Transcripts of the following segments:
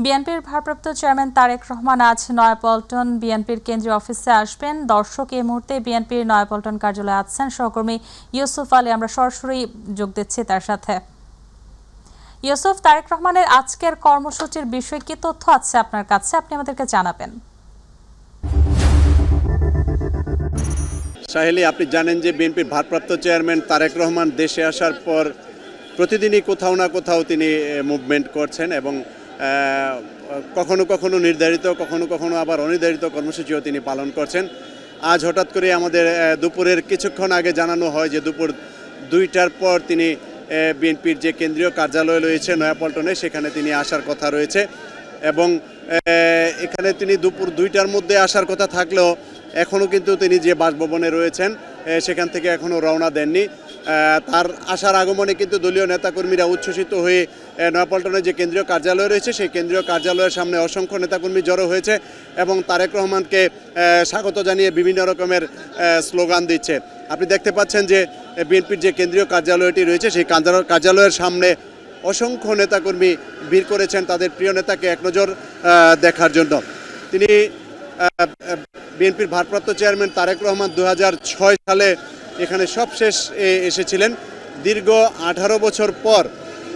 বিএনপির ভারপ্রাপ্ত চেয়ারম্যান তারেক রহমান আজ নয়াপল্টন বিএনপির কেন্দ্রীয় অফিসে আসবেন। দর্শক এই মুহূর্তে বিএনপির নয়াপল্টন কার্যালয়ে আছেন সহকর্মী ইউসুফ আলী। আমরা সরাসরি যোগ দিচ্ছি তার সাথে। ইউসুফ, তারেক রহমানের আজকের কর্মসূচির বিষয়ে কি তথ্য আছে আপনার কাছে, আপনি আমাদেরকে জানাবেন। সাহেলি, আপনি জানেন যে বিএনপির ভারপ্রাপ্ত চেয়ারম্যান তারেক রহমান দেশে আসার পর প্রতিদিনই কোথাও না কোথাও তিনি মুভমেন্ট করছেন এবং কখনো কখনো নির্ধারিত কখনো কখনো আবার অনির্ধারিত কর্মসূচিও তিনি পালন করছেন। আজ হঠাৎ করে আমাদের দুপুরের কিছুক্ষণ আগে জানানো হয় যে দুপুর 2টার পর তিনি বিএনপির যে কেন্দ্রীয় কার্যালয় রয়েছে নয়াপল্টনে সেখানে তিনি আসার কথা রয়েছে এবং এখানে তিনি দুপুর 2টার মধ্যে আসার কথা থাকলেও এখনও কিন্তু তিনি যে বাসভবনে রয়েছেন সেখান থেকে এখনও রওনা দেননি। তার আসার আগমনে কিন্তু দলীয় নেতাকর্মীরা উচ্ছ্বসিত হয়ে নয়াপল্টনের যে কেন্দ্রীয় কার্যালয় রয়েছে সেই কেন্দ্রীয় কার্যালয়ের সামনে অসংখ্য নেতাকর্মী জড়ো হয়েছে এবং তারেক রহমানকে স্বাগত জানিয়ে বিভিন্ন রকমের স্লোগান দিচ্ছে। আপনি দেখতে পাচ্ছেন যে বিএনপির যে কেন্দ্রীয় কার্যালয়টি রয়েছে সেই কার্যালয়ের সামনে অসংখ্য নেতাকর্মী ভিড় করেছেন তাদের প্রিয় নেতাকে এক নজর দেখার জন্য। তিনি বিএনপির ভারপ্রাপ্ত চেয়ারম্যান তারেক রহমান 2006 সালে এখানে সবশেষ এসেছিলেন। দীর্ঘ 18 বছর পর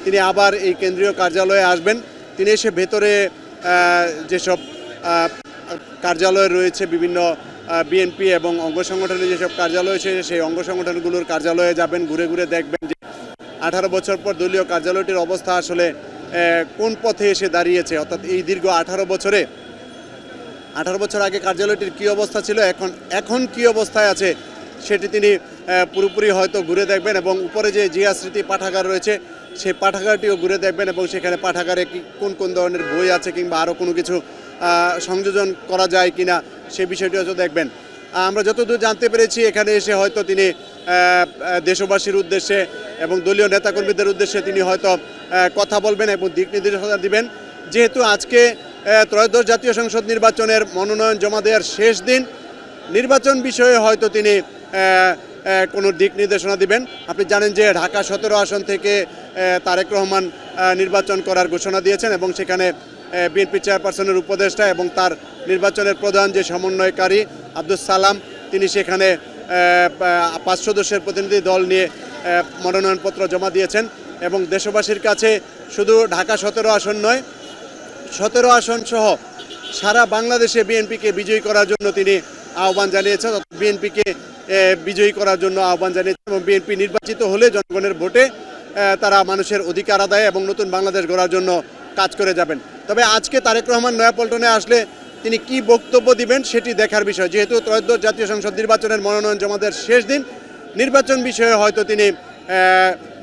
তিনি আবার এই কেন্দ্রীয় কার্যালয়ে আসবেন। তিনি এসে ভেতরে যেসব কার্যালয় রয়েছে বিভিন্ন বিএনপি এবং অঙ্গ সংগঠনের যেসব কার্যালয় রয়েছে সেই অঙ্গ সংগঠনগুলোর কার্যালয়ে যাবেন, ঘুরে ঘুরে দেখবেন যে 18 বছর পর দলীয় কার্যালয়টির অবস্থা আসলে কোন পথে এসে দাঁড়িয়েছে। অর্থাৎ এই দীর্ঘ 18 বছর আগে কার্যালয়টির কী অবস্থা ছিল, এখন কী অবস্থায় আছে সেটি তিনি পুরোপুরি হয়তো ঘুরে দেখবেন এবং উপরে যে জিয়া স্মৃতি পাঠাগার রয়েছে সেই পাঠাগারটিও ঘুরে দেখবেন এবং সেখানে পাঠাগারে কোন কোন ধরনের বই আছে কিংবা আরও কোনো কিছু সংযোজন করা যায় কিনা সে বিষয়টি হয়তো দেখবেন। আমরা যতদূর জানতে পেরেছি এখানে এসে হয়তো তিনি দেশবাসীর উদ্দেশ্যে এবং দলীয় নেতাকর্মীদের উদ্দেশ্যে তিনি হয়তো কথা বলবেন এবং দিক নির্দেশনা দিবেন। যেহেতু আজকে ত্রয়োদশ জাতীয় সংসদ নির্বাচনের মনোনয়ন জমা দেওয়ার শেষ দিন, নির্বাচন বিষয়ে হয়তো তিনি কোনো দিক নির্দেশনা দিবেন। আপনি জানেন যে ঢাকা 17 আসন থেকে তারেক রহমান নির্বাচন করার ঘোষণা দিয়েছেন এবং সেখানে বিএনপি চেয়ারপারসনের উপদেষ্টা এবং তার নির্বাচনের প্রধান যে সমন্বয়কারী আব্দুস সালাম তিনি সেখানে 5 সদস্যের প্রতিনিধি দল নিয়ে মনোনয়নপত্র জমা দিয়েছেন এবং দেশবাসীর কাছে শুধু ঢাকা 17 আসন নয় 17 আসন সহ সারা বাংলাদেশে বিএনপিকে বিজয়ী করার জন্য তিনি আহ্বান জানিয়েছেন। বিএনপিকে বিজয়ী করার জন্য আহ্বান জানিয়েছেন এবং বিএনপি নির্বাচিত হলে জনগণের ভোটে তারা মানুষের অধিকার আদায় এবং নতুন বাংলাদেশ গড়ার জন্য কাজ করে যাবেন। তবে আজকে তারেক রহমান নয়াপল্টনে আসলে তিনি কি বক্তব্য দিবেন সেটি দেখার বিষয়। যেহেতু ত্রয়োদশ জাতীয় সংসদ নির্বাচনের মনোনয়ন জমা দেওয়ার শেষ দিন, নির্বাচন বিষয়ে হয়তো তিনি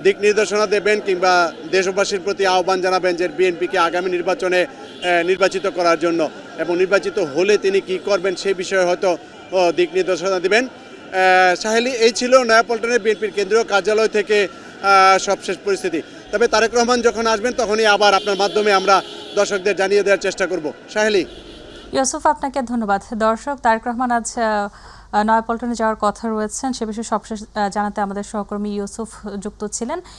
দিক নির্দেশনা দেবেন কিংবা দেশবাসীর প্রতি আহ্বান জানাবেন যে বিএনপিকে আগামী নির্বাচনে নির্বাচিত করার জন্য এবং নির্বাচিত হলে তিনি কি করবেন সেই বিষয়ে হয়তো দিক নির্দেশনা দিবেন। সাহেলি, এই ছিল নয়াপল্টনের বিএনপির কেন্দ্রীয় কার্যালয় থেকে সবশেষ পরিস্থিতি। তবে তারেক রহমান যখন আসবেন তখনই আবার আপনার মাধ্যমে আমরা দর্শকদের জানিয়ে দেওয়ার চেষ্টা করব। সাহেলি। ইউসুফ, আপনাকে ধন্যবাদ। দর্শক, তারেক রহমান আজ নয়াপল্টনে যাওয়ার কথা রয়েছেন সে বিষয়ে সবশেষ জানাতে আমাদের সহকর্মী ইউসুফ যুক্ত ছিলেন।